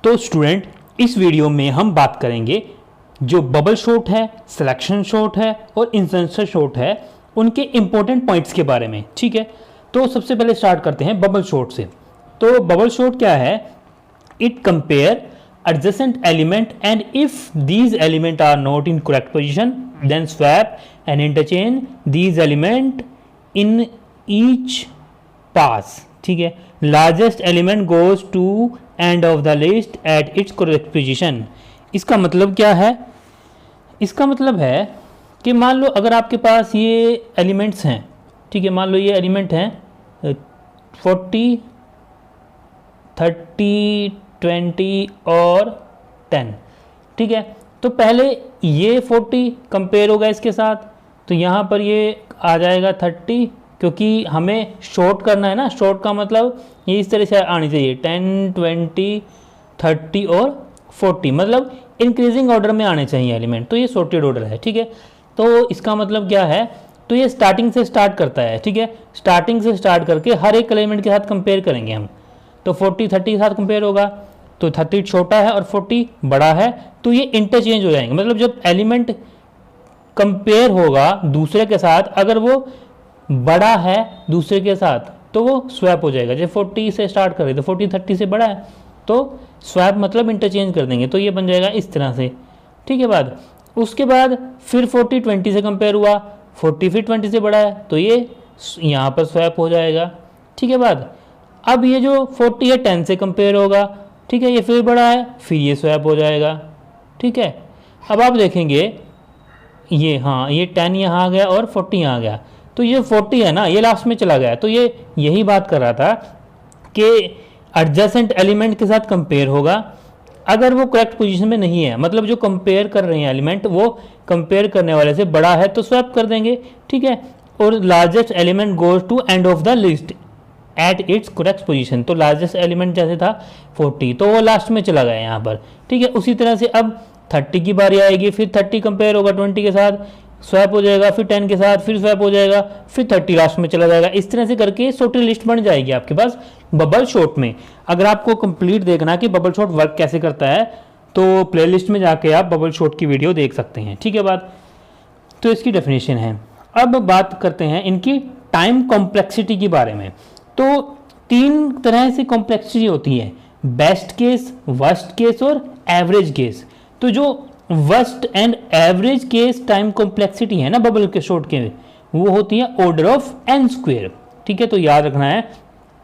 तो स्टूडेंट, इस वीडियो में हम बात करेंगे जो बबल शॉट है, सिलेक्शन शॉट है और इंसर्शन शॉट है, उनके इंपॉर्टेंट पॉइंट्स के बारे में। ठीक है, तो सबसे पहले स्टार्ट करते हैं बबल शॉट से। तो बबल शॉट क्या है? It compare adjacent element and if these element are not in correct position then swap and interchange these element in each pass। ठीक है, largest element goes to end of the list at its correct position। इसका मतलब क्या है? इसका मतलब है कि मान लो अगर आपके पास ये एलिमेंट्स हैं, ठीक है, मान लो ये एलिमेंट हैं 40, 30, 20 और 10। ठीक है, तो पहले ये 40 कंपेयर होगा इसके साथ, तो यहाँ पर ये आ जाएगा 30, क्योंकि हमें शॉर्ट करना है ना। शॉर्ट का मतलब ये इस तरह से आनी चाहिए 10, 20, 30 और 40, मतलब इंक्रीजिंग ऑर्डर में आने चाहिए एलिमेंट। तो ये सॉर्टेड ऑर्डर है। ठीक है, तो इसका मतलब क्या है? तो ये स्टार्टिंग से स्टार्ट करता है। ठीक है, स्टार्टिंग से स्टार्ट करके हर एक एलिमेंट के साथ कंपेयर करेंगे हम। तो 40, 30 के साथ कंपेयर होगा, तो 30 छोटा है और 40 बड़ा है, तो ये इंटरचेंज हो जाएंगे। मतलब जब एलिमेंट कंपेयर होगा दूसरे के साथ, अगर वो बड़ा है दूसरे के साथ तो वो स्वैप हो जाएगा। जैसे 40 से स्टार्ट करें तो 40 30 से बड़ा है, तो स्वैप मतलब इंटरचेंज कर देंगे, तो ये बन जाएगा इस तरह से। ठीक है, बाद उसके बाद फिर 40 20 से कंपेयर हुआ, 40 फिर 20 से बड़ा है, तो ये यहाँ पर स्वैप हो जाएगा। ठीक है, बाद अब ये जो 40 है 10 से कंपेयर होगा, ठीक है, ये फिर बड़ा है, फिर ये स्वैप हो जाएगा। ठीक है, अब आप देखेंगे ये, हाँ, ये 10 यहाँ आ गया और 40 यहाँ आ गया, तो ये 40 है ना, ये लास्ट में चला गया। तो ये यही बात कर रहा था कि एडजेसेंट एलिमेंट के साथ कंपेयर होगा, अगर वो करेक्ट पोजीशन में नहीं है, मतलब जो कंपेयर कर रहे हैं एलिमेंट वो कंपेयर करने वाले से बड़ा है तो स्वैप कर देंगे। ठीक है, और largest element goes to end of the list at its correct position. तो लार्जेस्ट एलिमेंट जैसे था 40, तो वो लास्ट में चला गया यहाँ पर। ठीक है, उसी तरह से अब 30 की बारी आएगी, फिर 30 कंपेयर होगा 20 के साथ, स्वैप हो जाएगा, फिर 10 के साथ फिर स्वैप हो जाएगा, फिर 30 लास्ट में चला जाएगा। इस तरह से करके सॉर्टेड लिस्ट बन जाएगी आपके पास बबल शॉट में। अगर आपको कंप्लीट देखना कि बबल शॉट वर्क कैसे करता है, तो प्लेलिस्ट में जाके आप बबल शॉट की वीडियो देख सकते हैं। ठीक है, बात तो इसकी डेफिनेशन है। अब बात करते हैं इनकी टाइम कॉम्प्लेक्सिटी के बारे में। तो 3 तरह से कॉम्प्लेक्सिटी होती है, बेस्ट केस, वर्स्ट केस और एवरेज केस। तो जो worst and average case time complexity है ना बबल के शॉट के, वो होती है ऑर्डर ऑफ एन स्क्वायर। ठीक है, तो याद रखना है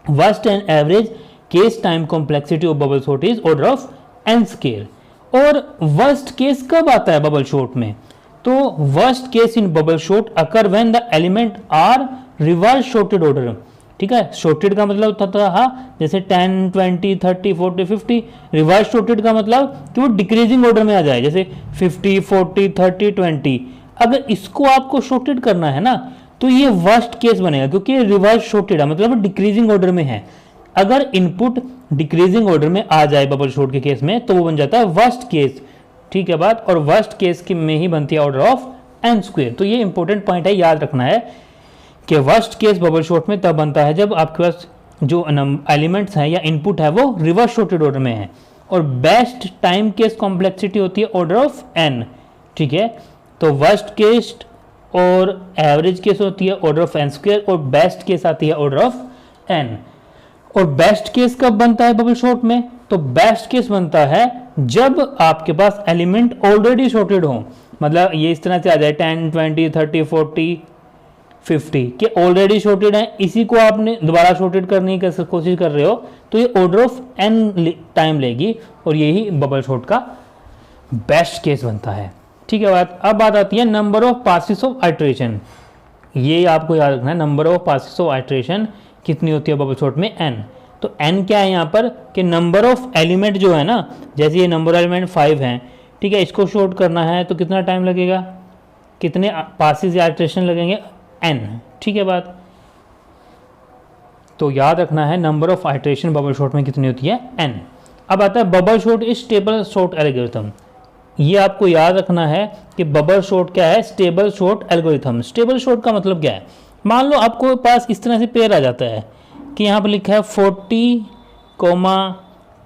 worst and average case time complexity of bubble sort is order of n square. और वर्स्ट केस कब आता है बबल शॉट में? तो worst case in bubble sort occur when the element are reverse sorted order. ठीक है, shorted का मतलब होता है जैसे 10, 20, 30, 40, 50। रिवर्स शॉर्टेड का मतलब कि वो डिक्रीजिंग ऑर्डर में आ जाए, जैसे 50, 40, 30, 20। अगर इसको आपको शॉर्टेड करना है ना, तो ये वर्स्ट केस बनेगा, क्योंकि ये रिवर्स शॉर्टेड है, मतलब डिक्रीजिंग ऑर्डर में है। अगर इनपुट डिक्रीजिंग ऑर्डर में आ जाए बबल शॉट के केस में, तो वो बन जाता है वर्स्ट केस। ठीक है बात, और वर्स्ट केस की में ही बनती है ऑर्डर ऑफ एन स्क्वायर। तो ये इंपॉर्टेंट पॉइंट है, याद रखना है कि वर्स्ट केस बबल शॉट में तब बनता है जब आपके पास जो एलिमेंट्स हैं या इनपुट है वो रिवर्स शॉर्टेड ऑर्डर में है। और बेस्ट टाइम केस कॉम्प्लेक्सिटी होती है ऑर्डर ऑफ एन। ठीक है, तो वर्स्ट केस और एवरेज केस होती है ऑर्डर ऑफ एन स्क्वायर, और बेस्ट केस आती है ऑर्डर ऑफ एन। और बेस्ट केस कब बनता है बबल शॉट में? तो बेस्ट केस बनता है जब आपके पास एलिमेंट ऑलरेडी शॉर्टेड हो, मतलब ये इस तरह से आ जाए 10, 20, 30, 40, 50 के ऑलरेडी शॉर्टेड है, इसी को आपने दोबारा शॉर्टेड करने की कोशिश कर रहे हो, तो ये ऑर्डर ऑफ एन टाइम लेगी, और यही बबल शॉट का बेस्ट केस बनता है। ठीक है बात। अब बात आती है number of passes of iteration. ये आपको याद रखना है, number of passes of iteration कितनी होती है बबल शॉट में? एन। तो एन क्या है यहाँ पर कि नंबर ऑफ एलिमेंट जो है ना, जैसे ये नंबर एलिमेंट 5 हैं, ठीक है, इसको शॉर्ट करना है तो कितना टाइम लगेगा, कितने पासेस या आइट्रेशन लगेंगे? एन। ठीक है बात, तो याद रखना है number of iteration bubble sort में कितनी होती है? एन। अब आता है bubble sort is stable shot algorithm. ये आपको याद रखना है कि बबल शॉट क्या है? Stable shot algorithm. Stable shot का मतलब क्या है? मान लो आपको पास इस तरह से पेयर आ जाता है कि यहाँ पर लिखा है 40,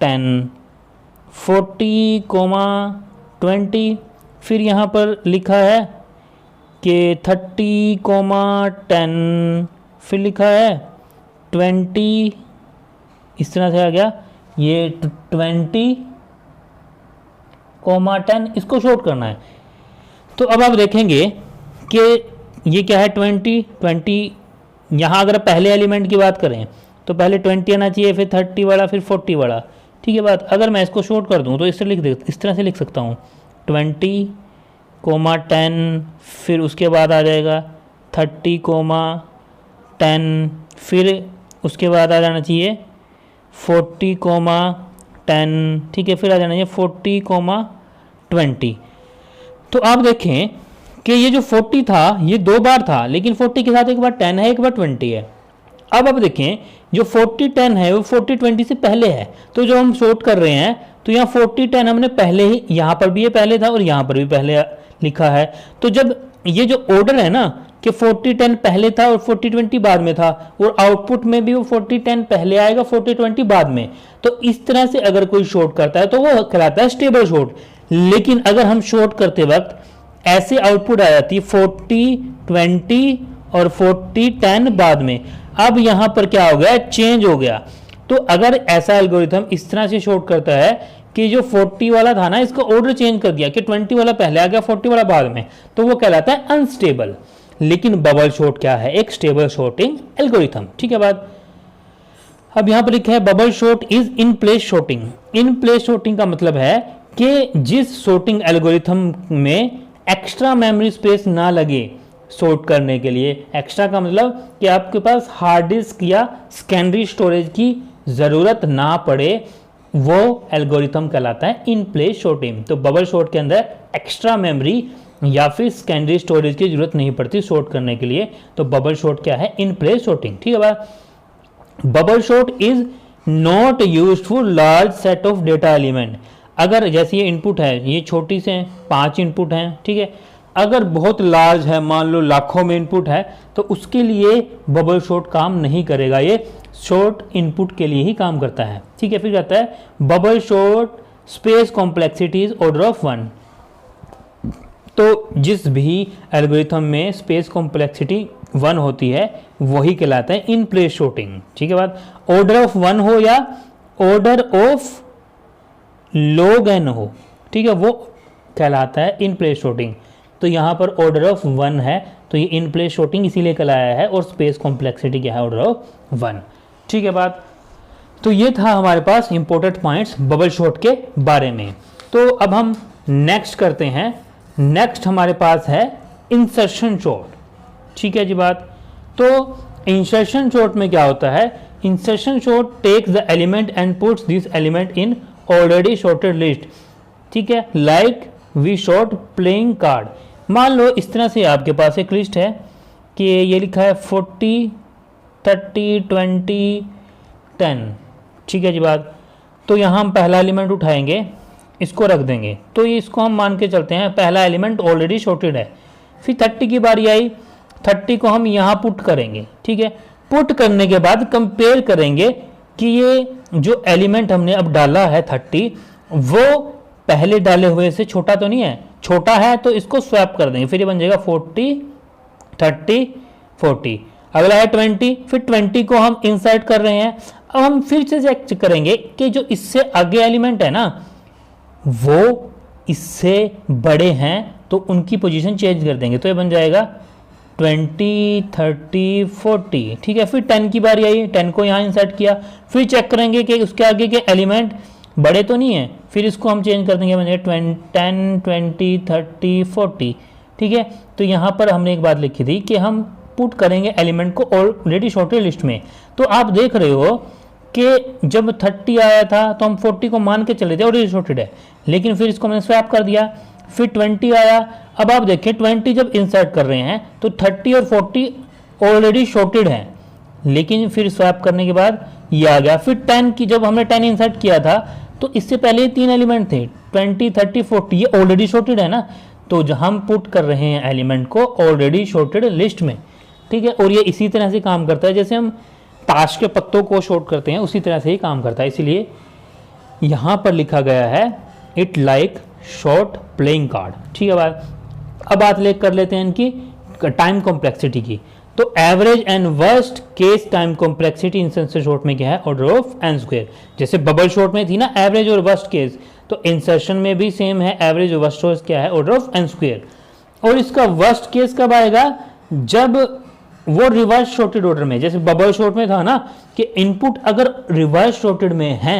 10, 40,20, फिर यहाँ पर लिखा है कि 30,10, फिर लिखा है 20, इस तरह से आ गया ये 20,10, इसको शॉर्ट करना है। तो अब आप देखेंगे कि ये क्या है 20, यहाँ अगर पहले एलिमेंट की बात करें तो पहले 20 आना चाहिए, फिर 30 वाला, फिर 40 वाला, ठीक है बात। अगर मैं इसको शॉर्ट कर दूँ तो इस तरह से लिख सकता हूँ 20,10, फिर उसके बाद आ जाएगा 30,10, फिर उसके बाद आ जाना चाहिए 40,10, ठीक है, फिर आ जाना चाहिए 40,20। तो आप देखें कि ये जो 40 था ये 2 बार था, लेकिन 40 के साथ एक बार 10 है, एक बार 20 है। अब देखें जो 40-10 है वो 40-20 से पहले है, तो जो हम शॉर्ट कर रहे हैं तो यहाँ 40-10 हमने पहले ही, यहाँ पर भी ये पहले था और यहाँ पर भी पहले लिखा है। तो जब ये जो ऑर्डर है ना कि 40-10 पहले था और 40-20 बाद में था, और आउटपुट में भी वो 40-10 पहले आएगा 40-20 बाद में, तो इस तरह से अगर कोई शॉर्ट करता है तो वो कहलाता है स्टेबल शॉर्ट। लेकिन अगर हम शॉर्ट करते वक्त ऐसे आउटपुट आ जाती है 40-20 और 40-10 बाद में, अब यहां पर क्या हो गया, चेंज हो गया। तो अगर ऐसा एल्गोरिथम इस तरह से शॉर्ट करता है कि जो 40 वाला था ना इसका ऑर्डर चेंज कर दिया कि 20 वाला पहले आ गया 40 वाला बाद में, तो वो कहलाता है अनस्टेबल। लेकिन बबल शॉर्ट क्या है, एक स्टेबल शॉर्टिंग एल्गोरिथम, ठीक है बात। अब यहां पर लिखा है bubble sort is in place sorting. In place sorting का मतलब है कि जिस शॉर्टिंग एल्गोरिथम में एक्स्ट्रा मेमोरी स्पेस ना लगे सॉर्ट करने के लिए, एक्स्ट्रा का मतलब कि आपके पास हार्ड डिस्क या सेकेंडरी स्टोरेज की ज़रूरत ना पड़े, वो एल्गोरिथम कहलाता है इन प्लेस शॉर्टिंग। तो बबल शॉर्ट के अंदर एक्स्ट्रा मेमोरी या फिर सेकेंडरी स्टोरेज की जरूरत नहीं पड़ती सॉर्ट करने के लिए, तो बबल शॉर्ट क्या है, इन प्लेस शॉर्टिंग, ठीक है बात। Bubble sort is not used for large set of data element. अगर जैसे ये इनपुट है, ये छोटी से 5 इनपुट हैं, ठीक है, अगर बहुत लार्ज है, मान लो लाखों में इनपुट है, तो उसके लिए बबल शॉर्ट काम नहीं करेगा, ये शॉर्ट इनपुट के लिए ही काम करता है, ठीक है। फिर कहता है bubble short space complexity is order of 1। तो जिस भी एल्गोरिथम में स्पेस कॉम्प्लेक्सिटी 1 होती है वही कहलाता है इन प्लेस शॉर्टिंग, ठीक है बात। ऑर्डर ऑफ 1 हो या ऑर्डर ऑफ log n हो, ठीक है, वो कहलाता है इन प्लेस शॉर्टिंग। तो यहाँ पर ऑर्डर ऑफ 1 है तो ये इन प्लेस शॉर्टिंग इसीलिए कहलाया है, और स्पेस कॉम्प्लेक्सिटी क्या है, ऑर्डर ऑफ 1, ठीक है बात। तो ये था हमारे पास इंपॉर्टेंट पॉइंट्स बबल शॉर्ट के बारे में। तो अब हम नेक्स्ट करते हैं। नेक्स्ट हमारे पास है इंसर्शन शॉर्ट, ठीक है जी बात। तो इंसर्शन शॉर्ट में क्या होता है, insertion sort takes the element and puts this element in already sorted list, ठीक है, like we sort playing card. मान लो इस तरह से आपके पास एक लिस्ट है कि ये लिखा है 40, 30, 20, 10, ठीक है जी बात। तो यहाँ हम पहला एलिमेंट उठाएंगे, इसको रख देंगे, तो ये इसको हम मान के चलते हैं पहला एलिमेंट ऑलरेडी शॉर्टेड है। फिर 30 की बारी आई, 30 को हम यहाँ पुट करेंगे, ठीक है। पुट करने के बाद कंपेयर करेंगे कि ये जो एलिमेंट हमने अब डाला है 30, वो पहले डाले हुए से छोटा तो नहीं है, छोटा है तो इसको स्वैप कर देंगे, फिर ये बन जाएगा 40, 30, 40। अगला है 20, फिर 20 को हम इंसर्ट कर रहे हैं। अब हम फिर से चेक करेंगे कि जो इससे आगे एलिमेंट है ना वो इससे बड़े हैं, तो उनकी पोजीशन चेंज कर देंगे, तो ये बन जाएगा 20, 30, 40, ठीक है। फिर 10 की बारी आई, 10 को यहाँ इंसर्ट किया, फिर चेक करेंगे कि उसके आगे के एलिमेंट बड़े तो नहीं है, फिर इसको हम चेंज कर देंगे, बन जाएगा 10, 20, 30, 40, ठीक है। तो यहाँ पर हमने एक बात लिखी थी कि हम पुट करेंगे एलिमेंट को ऑलरेडी शॉर्टेड लिस्ट में। तो आप देख रहे हो कि जब 30 आया था तो हम 40 को मान के चले थे ऑलरेडी शॉर्टेड है, लेकिन फिर इसको मैंने स्वैप कर दिया। फिर 20 आया, अब आप देखें 20 जब इंसर्ट कर रहे हैं तो 30 और 40 ऑलरेडी शॉर्टेड हैं, लेकिन फिर स्वैप करने के बाद ये आ गया। फिर 10 की जब हमने 10 इंसर्ट किया था तो इससे पहले 3 एलिमेंट थे 20, 30, 40, ये ऑलरेडी शॉर्टेड है ना, तो जब हम पुट कर रहे हैं एलिमेंट को ऑलरेडी शॉर्टेड लिस्ट में, ठीक है। और ये इसी तरह से काम करता है जैसे हम ताश के पत्तों को शॉर्ट करते हैं, उसी तरह से ही काम करता है। इसीलिए यहाँ पर लिखा गया है it like short playing card. ठीक है बात। अब बात कर लेते हैं इनकी टाइम कॉम्प्लेक्सिटी की। तो average and worst case time complexity insertion short में क्या है, ऑर्डर ऑफ एन स्क्वायर। जैसे बबल शॉर्ट में थी ना एवरेज और वर्स्ट केस, तो इंसर्शन में भी सेम है, एवरेज और वर्स्ट केस क्या है, ऑर्डर ऑफ एन स्क्वायर। और इसका वर्स्ट केस कब आएगा, जब वो रिवर्स शॉर्टेड ऑर्डर में, जैसे बबल शॉर्ट में था ना कि इनपुट अगर रिवर्स शॉर्टेड में है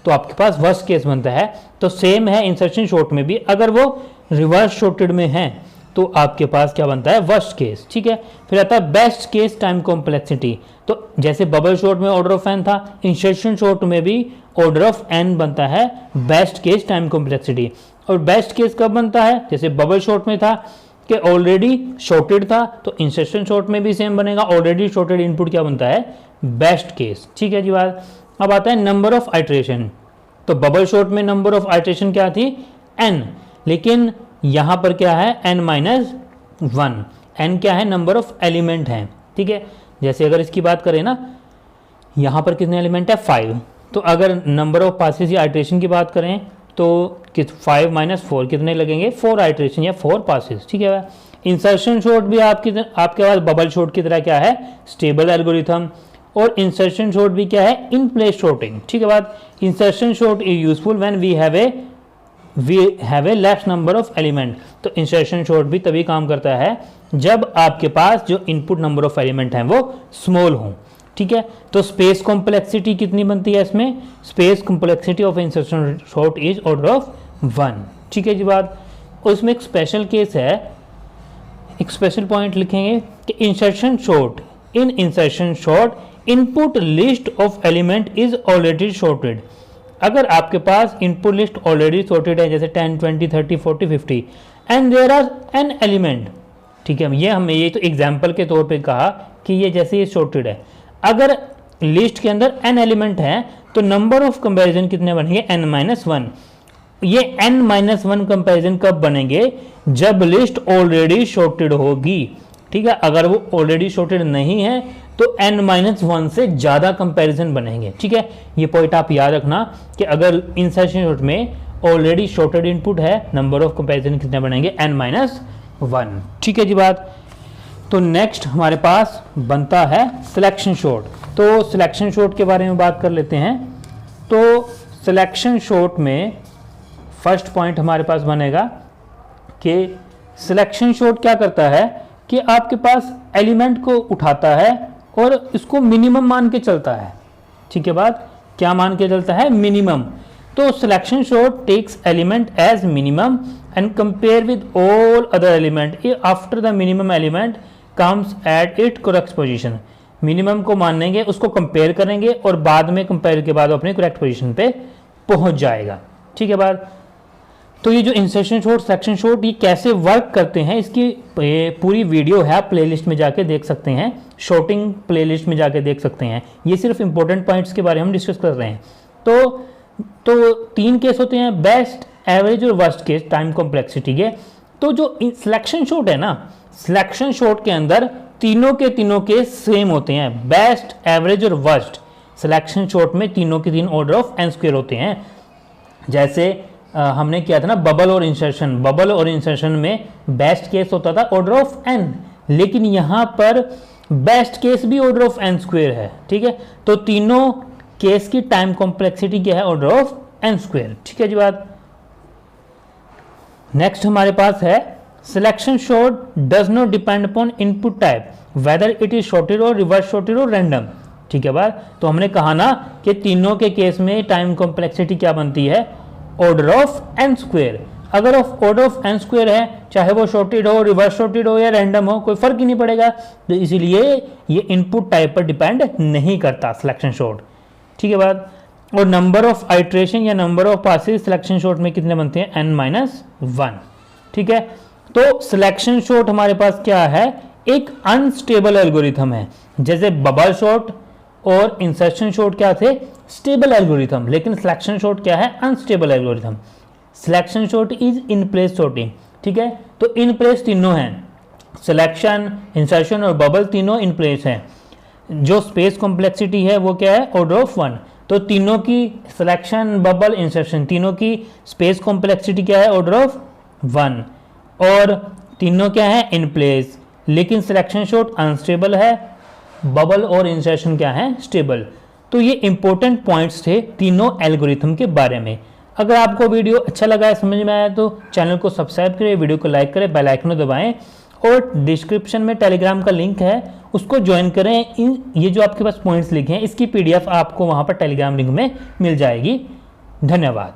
तो आपके पास वर्स्ट केस बनता है। तो सेम है इंसर्शन शॉर्ट में भी, अगर वो रिवर्स शॉर्टेड में है तो आपके पास क्या बनता है, वर्स्ट केस। ठीक है। फिर आता है बेस्ट केस टाइम कॉम्प्लेक्सिटी। तो जैसे बबल शॉर्ट में ऑर्डर ऑफ एन था, इंसर्शन शॉर्ट में भी ऑर्डर ऑफ एन बनता है बेस्ट केस टाइम कॉम्प्लेक्सिटी। और बेस्ट केस कब बनता है, जैसे बबल शॉर्ट में था कि ऑलरेडी शॉर्टेड था, तो इंसर्शन शॉर्ट में भी सेम बनेगा, ऑलरेडी शॉर्टेड इनपुट क्या बनता है, बेस्ट केस। ठीक है जी बात। अब आता है नंबर ऑफ आइट्रेशन। तो बबल शॉर्ट में नंबर ऑफ आइट्रेशन क्या थी, एन, लेकिन यहां पर क्या है, n माइनस वन। एन क्या है, नंबर ऑफ एलिमेंट हैं। ठीक है। जैसे अगर इसकी बात करें ना, यहां पर कितने एलिमेंट है, 5। तो अगर नंबर ऑफ पासेस या आइट्रेशन की बात करें तो 5 माइनस 4 कितने लगेंगे, 4 आइट्रेशन या 4 पासेस। ठीक है। इंसर्शन शॉर्ट भी आपके पास बबल शॉर्ट की तरह क्या है, स्टेबल एल्गोरिथम। और इंसर्शन शॉर्ट भी क्या है, इन प्लेस शॉर्टिंग। ठीक है बात। Insertion sort is useful when we have a less number of element. तो इंसर्शन शॉर्ट भी तभी काम करता है जब आपके पास जो इनपुट नंबर ऑफ एलिमेंट हैं वो स्मॉल हों। ठीक है। तो स्पेस कॉम्प्लेक्सिटी कितनी बनती है इसमें, space complexity of insertion sort is order of 1। ठीक है जी बात। और इसमें एक स्पेशल केस है, एक स्पेशल पॉइंट लिखेंगे कि insertion sort, in insertion sort input list of element is already sorted. अगर आपके पास इनपुट लिस्ट ऑलरेडी सॉर्टेड है, जैसे 10, 20, 30, 40, 50 and there are n element. ठीक है। ये तो एग्जाम्पल के तौर पे कहा कि ये जैसे ये सॉर्टेड है, अगर लिस्ट के अंदर एन एलिमेंट है तो नंबर ऑफ कंपैरिजन कितने बनेंगे, n माइनस वन। ये n माइनस वन कंपेरिजन कब बनेंगे, जब लिस्ट ऑलरेडी सॉर्टेड होगी। ठीक है। अगर वो ऑलरेडी सॉर्टेड नहीं है तो n माइनस वन से ज़्यादा कंपैरिजन बनेंगे। ठीक है। ये पॉइंट आप याद रखना कि अगर इंसर्शन शॉर्ट में ऑलरेडी सॉर्टेड इनपुट है, नंबर ऑफ कंपैरिजन कितने बनेंगे, n माइनस वन। ठीक है जी बात। तो नेक्स्ट हमारे पास बनता है सिलेक्शन शॉर्ट। तो सिलेक्शन शॉर्ट के बारे में बात कर लेते हैं। तो सिलेक्शन शॉर्ट में फर्स्ट पॉइंट हमारे पास बनेगा कि सिलेक्शन शॉर्ट क्या करता है कि आपके पास एलिमेंट को उठाता है और इसको मिनिमम मान के चलता है। ठीक है बात, क्या मान के चलता है, मिनिमम। तो selection sort takes element as minimum and compare with all other element after the minimum element comes at it correct position. Minimum को मानेंगे, उसको कंपेयर करेंगे और बाद में कंपेयर के बाद अपने करेक्ट पोजीशन पे पहुंच जाएगा। ठीक है बात। तो ये जो इंसर्शन शॉर्ट, सिलेक्शन शॉर्ट, ये कैसे वर्क करते हैं इसकी पूरी वीडियो है, आप प्लेलिस्ट में जाके देख सकते हैं, शॉर्टिंग प्लेलिस्ट में जाके देख सकते हैं। ये सिर्फ इंपॉर्टेंट पॉइंट्स के बारे में हम डिस्कस कर रहे हैं। तो तीन केस होते हैं, बेस्ट, एवरेज और वर्स्ट केस टाइम कॉम्प्लेक्सिटी के। तो जो सिलेक्शन शॉर्ट है ना, सिलेक्शन शॉर्ट के अंदर तीनों के केस सेम होते हैं, बेस्ट, एवरेज और वर्स्ट। सिलेक्शन शॉर्ट में तीनों के तीन ऑर्डर ऑफ एन स्क्वायर होते हैं। जैसे हमने किया था ना बबल और इंसर्शन, बबल और इंसर्शन में बेस्ट केस होता था ऑर्डर ऑफ एन, लेकिन यहाँ पर बेस्ट केस भी ऑर्डर ऑफ एन स्क्वायर है। ठीक है। तो तीनों केस की टाइम कॉम्प्लेक्सिटी क्या है, ऑर्डर ऑफ एन स्क्वायर। ठीक है जी बात। नेक्स्ट हमारे पास है selection short does not depend upon input type whether it is shorted और रिवर्स शॉर्टेड और रैंडम। ठीक है बात। तो हमने कहा ना कि तीनों के केस में टाइम कॉम्प्लेक्सिटी क्या बनती है, ऑर्डर ऑफ एन स्क्वायर। अगर ऑर्डर ऑफ एन स्क्वायर है, चाहे वो शॉर्टेड हो, रिवर्स शॉर्टेड हो या रैंडम हो, कोई फर्क ही नहीं पड़ेगा। तो इसीलिए ये इनपुट टाइप पर डिपेंड नहीं करता सिलेक्शन शॉर्ट। ठीक है बात। और नंबर ऑफ आइट्रेशन या number of passes selection short में कितने बनते हैं, n माइनस वन। ठीक है। तो सिलेक्शन शॉर्ट हमारे पास क्या है, एक अनस्टेबल एल्गोरिथम है। जैसे बबल शॉर्ट और इंसर्शन शॉर्ट क्या थे, स्टेबल एल्गोरिथम, लेकिन सिलेक्शन शॉर्ट क्या है, unstable algorithm. Selection sort is in place sorting. ठीक है। तो इन प्लेस तीनों हैं, सिलेक्शन, इंसर्शन और बबल तीनों इन प्लेस हैं। जो स्पेस कॉम्प्लेक्सिटी है वो क्या है, ऑर्डर ऑफ वन। तो तीनों की सिलेक्शन, बबल, इंसर्शन, तीनों की स्पेस कॉम्प्लेक्सिटी क्या है, ऑर्डर ऑफ 1, और तीनों क्या है, इन प्लेस, लेकिन सिलेक्शन शॉट अनस्टेबल है, बबल और इंसर्शन क्या है, स्टेबल। तो ये इंपॉर्टेंट पॉइंट्स थे तीनों एल्गोरिथम के बारे में। अगर आपको वीडियो अच्छा लगा है, समझ में आया, तो चैनल को सब्सक्राइब करें, वीडियो को लाइक करें, बेल आइकन दबाएं, और डिस्क्रिप्शन में टेलीग्राम का लिंक है, उसको ज्वाइन करें। ये जो आपके पास पॉइंट्स लिखे हैं, इसकी पीडीएफ आपको वहां पर टेलीग्राम लिंक में मिल जाएगी। धन्यवाद।